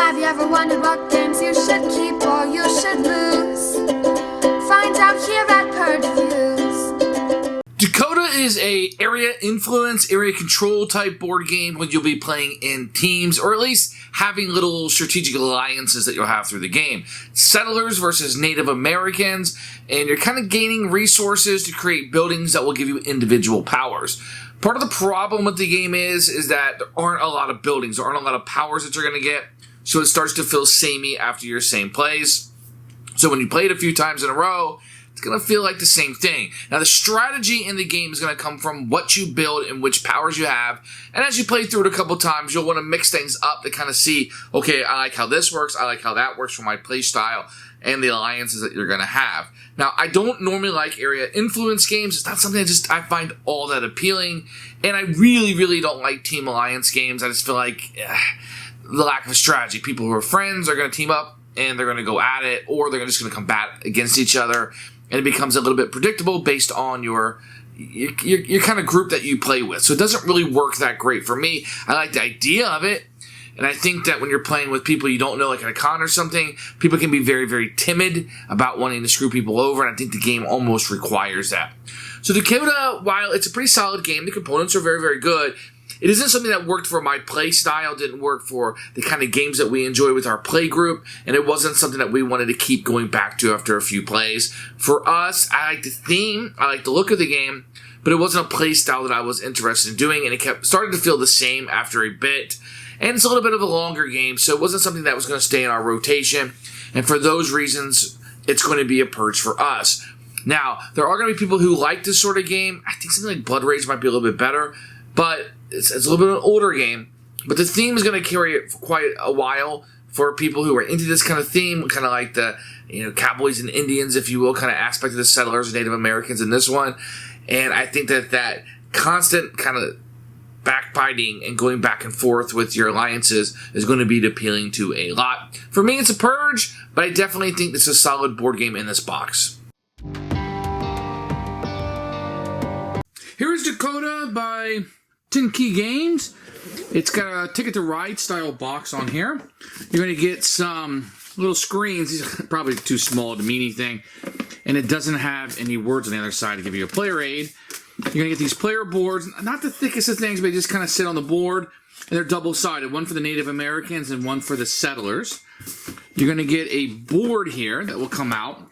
Have you ever wondered what games you should keep or you should lose? Find out here at Purge Reviews. Dakota is a area influence, area control type board game when you'll be playing in teams, or at least having little strategic alliances that you'll have through the game. Settlers versus Native Americans, and you're kind of gaining resources to create buildings that will give you individual powers. Part of the problem with the game is that there aren't a lot of buildings, there aren't a lot of powers that you're going to get, so it starts to feel samey after your same plays. So when you play it a few times in a row, it's going to feel like the same thing. Now, the strategy in the game is going to come from what you build and which powers you have. And as you play through it a couple times, you'll want to mix things up to kind of see, okay, I like how this works, I like how that works for my play style and the alliances that you're going to have. Now, I don't normally like area influence games. It's not something I find all that appealing. And I really, really don't like team alliance games. I just feel like the lack of strategy. People who are friends are going to team up and they're going to go at it, or they're just going to combat against each other. And it becomes a little bit predictable based on your kind of group that you play with. So it doesn't really work that great for me. I like the idea of it. And I think that when you're playing with people you don't know, like at a con or something, people can be very, very timid about wanting to screw people over. And I think the game almost requires that. So Dakota, while it's a pretty solid game, the components are very, very good. It isn't something that worked for my play style, didn't work for the kind of games that we enjoy with our play group, and it wasn't something that we wanted to keep going back to after a few plays. For us, I like the theme, I like the look of the game, but it wasn't a play style that I was interested in doing, and it started to feel the same after a bit. And it's a little bit of a longer game, so it wasn't something that was going to stay in our rotation, and for those reasons, it's going to be a purge for us. Now, there are going to be people who like this sort of game. I think something like Blood Rage might be a little bit better, but it's a little bit of an older game, but the theme is going to carry it for quite a while for people who are into this kind of theme, kind of like the cowboys and Indians, if you will, kind of aspect of the settlers and Native Americans in this one. And I think that constant kind of backbiting and going back and forth with your alliances is going to be appealing to a lot. For me, it's a purge, but I definitely think this is a solid board game in this box. Here's Dakota by 10 Key Games. It's got a Ticket to Ride style box on here. You're going to get some little screens. These are probably too small to mean anything. And it doesn't have any words on the other side to give you a player aid. You're going to get these player boards. Not the thickest of things, but they just kind of sit on the board. And they're double-sided. One for the Native Americans and one for the settlers. You're going to get a board here that will come out.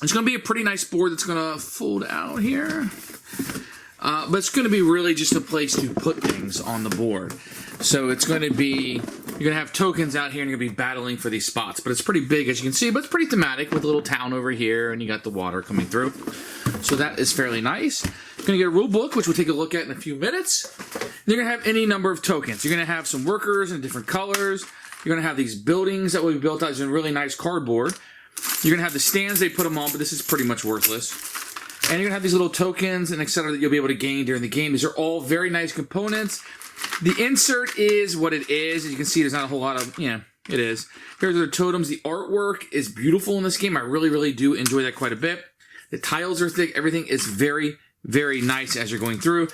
It's going to be a pretty nice board that's going to fold out here. But it's going to be really just a place to put things on the board. So it's going to be, you're going to have tokens out here and you're going to be battling for these spots. But it's pretty big, as you can see, but it's pretty thematic with a little town over here and you got the water coming through. So that is fairly nice. You're going to get a rule book, which we'll take a look at in a few minutes. You're going to have any number of tokens. You're going to have some workers in different colors. You're going to have these buildings that will be built out in really nice cardboard. You're going to have the stands they put them on, but this is pretty much worthless. And you're going to have these little tokens and etc. that you'll be able to gain during the game. These are all very nice components. The insert is what it is. As you can see, there's not a whole lot of, it is. Here's the totems. The artwork is beautiful in this game. I really, really do enjoy that quite a bit. The tiles are thick. Everything is very, very nice as you're going through.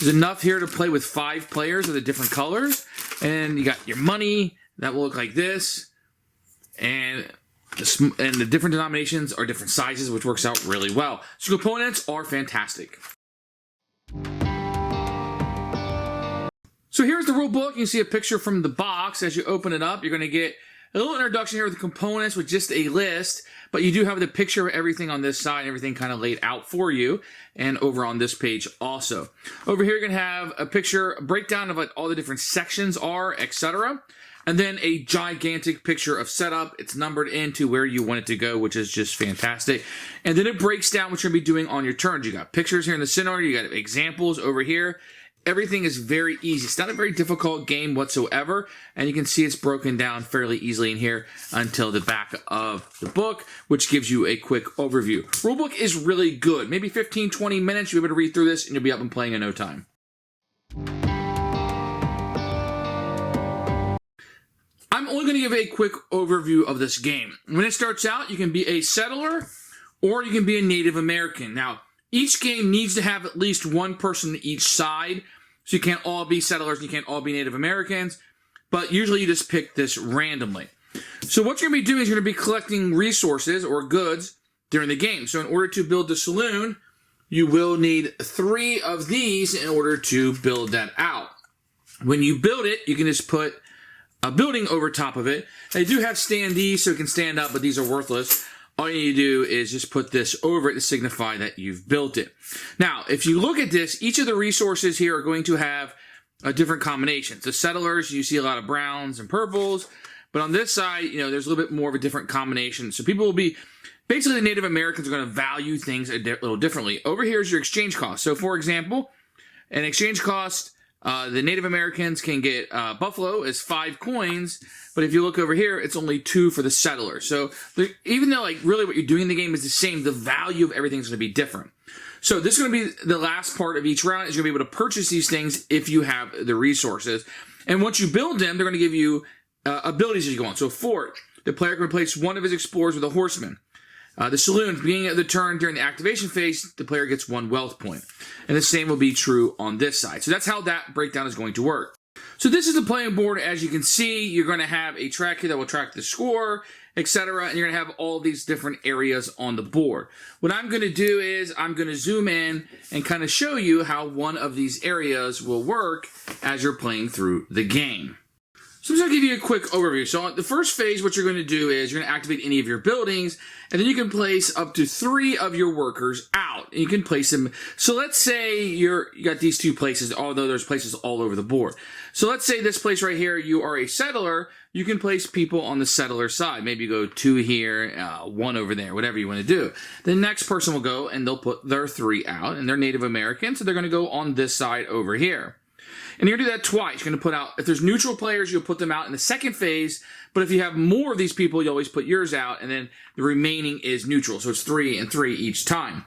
There's enough here to play with 5 players of the different colors. And you got your money. That will look like this. And the different denominations are different sizes, which works out really well. So components are fantastic. So here's the rule book. You can see a picture from the box. As you open it up, you're going to get a little introduction here with the components with just a list, but you do have the picture of everything on this side, everything kind of laid out for you, and over on this page also. Over here, you're going to have a picture, a breakdown of what all the different sections are, etc. And then a gigantic picture of setup. It's numbered into where you want it to go, which is just fantastic. And then it breaks down what you're going to be doing on your turns. You got pictures here in the center. You got examples over here. Everything is very easy. It's not a very difficult game whatsoever. And you can see it's broken down fairly easily in here until the back of the book, which gives you a quick overview. Rulebook is really good. Maybe 15, 20 minutes. You'll be able to read through this and you'll be up and playing in no time. I'm only going to give a quick overview of this game. When it starts out, you can be a settler or you can be a Native American. Now, each game needs to have at least one person on each side, so you can't all be settlers and you can't all be Native Americans. but usually you just pick this randomly. So what you're going to be doing is you're going to be collecting resources or goods during the game. So in order to build the saloon, you will need 3 of these in order to build that out. When you build it, you can just put a building over top of it. They do have standees so it can stand up, but these are worthless. All you need to do is just put this over it to signify that you've built it. Now, if you look at this, each of the resources here are going to have a different combinations. The settlers, you see a lot of browns and purples, but on this side, there's a little bit more of a different combination. So people will be, basically the Native Americans are going to value things a little differently. Over here is your exchange cost. So for example, an exchange cost, the Native Americans can get buffalo as 5 coins, but if you look over here, it's only 2 for the settlers. So even though really what you're doing in the game is the same, the value of everything is going to be different. So this is going to be the last part of each round, is you're going to be able to purchase these things if you have the resources. And once you build them, they're going to give you abilities as you go on. So fort, the player can replace one of his explorers with a horseman. The saloon, beginning of the turn during the activation phase, the player gets 1 wealth point. And the same will be true on this side. So that's how that breakdown is going to work. So this is the playing board. As you can see, you're going to have a track here that will track the score, etc. And you're going to have all these different areas on the board. What I'm going to do is I'm going to zoom in and kind of show you how one of these areas will work as you're playing through the game. So I'm just going to give you a quick overview. So the first phase, what you're going to do is you're going to activate any of your buildings, and then you can place up to 3 of your workers out. And you can place them. So let's say you got these 2 places, although there's places all over the board. So let's say this place right here, you are a settler. You can place people on the settler side. Maybe you go 2 here, 1 over there, whatever you want to do. The next person will go, and they'll put their 3 out, and they're Native American, so they're going to go on this side over here. And you're going to do that twice. You're going to put out, if there's neutral players, you'll put them out in the second phase. But if you have more of these people, you always put yours out, and then the remaining is neutral. So it's 3 and 3 each time.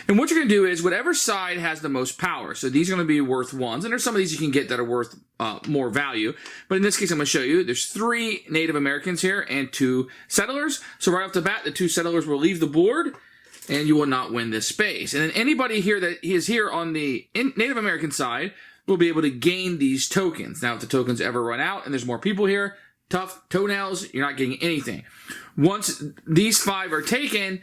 And what you're going to do is whatever side has the most power. So these are going to be worth 1s. And there's some of these you can get that are worth more value. But in this case, I'm going to show you. There's 3 Native Americans here and 2 settlers. So right off the bat, the 2 settlers will leave the board, and you will not win this space. And then anybody here that is here on the Native American side will be able to gain these tokens. Now, if the tokens ever run out and there's more people here, tough toenails, you're not getting anything. Once these 5 are taken,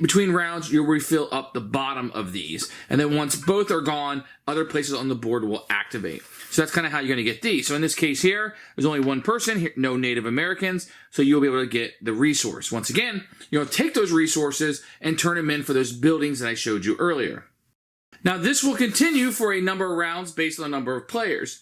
between rounds, you'll refill up the bottom of these. And then once both are gone, other places on the board will activate. So that's kind of how you're going to get these. So in this case here, there's only 1 person, here, no Native Americans, so you'll be able to get the resource. Once again, you'll take those resources and turn them in for those buildings that I showed you earlier. Now, this will continue for a number of rounds based on the number of players.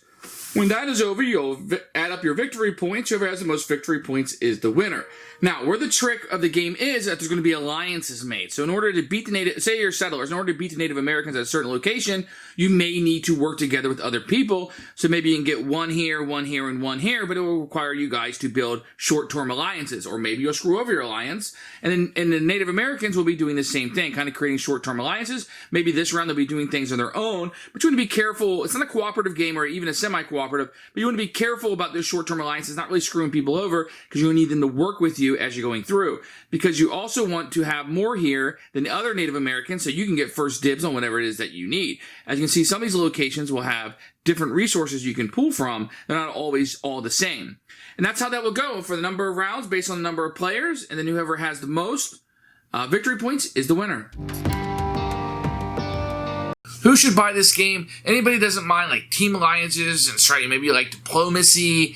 When that is over, you'll add up your victory points. Whoever has the most victory points is the winner. Now, where the trick of the game is that there's going to be alliances made. So in order to beat the Native, say you're settlers, in order to beat the Native Americans at a certain location, you may need to work together with other people. So maybe you can get 1 here, 1 here, and 1 here, but it will require you guys to build short-term alliances. Or maybe you'll screw over your alliance. And the Native Americans will be doing the same thing, kind of creating short-term alliances. Maybe this round they'll be doing things on their own, but you want to be careful. It's not a cooperative game or even a semi-cooperative, but you want to be careful about those short-term alliances, not really screwing people over, because you need them to work with you as you're going through. Because you also want to have more here than the other Native Americans, so you can get first dibs on whatever it is that you need. As you can see, some of these locations will have different resources you can pull from. They're not always all the same. And that's how that will go for the number of rounds based on the number of players, and then whoever has the most victory points is the winner. Who should buy this game? Anybody doesn't mind like team alliances and strategy. Maybe you like diplomacy.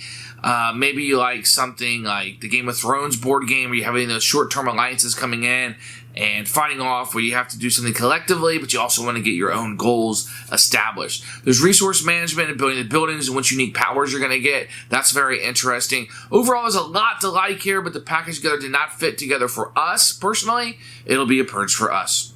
Maybe you like something like the Game of Thrones board game where you're having those short-term alliances coming in and fighting off where you have to do something collectively, but you also want to get your own goals established. There's resource management and building the buildings and what unique powers you're going to get. That's very interesting. Overall, there's a lot to like here, but the package together did not fit together for us personally. It'll be a purge for us.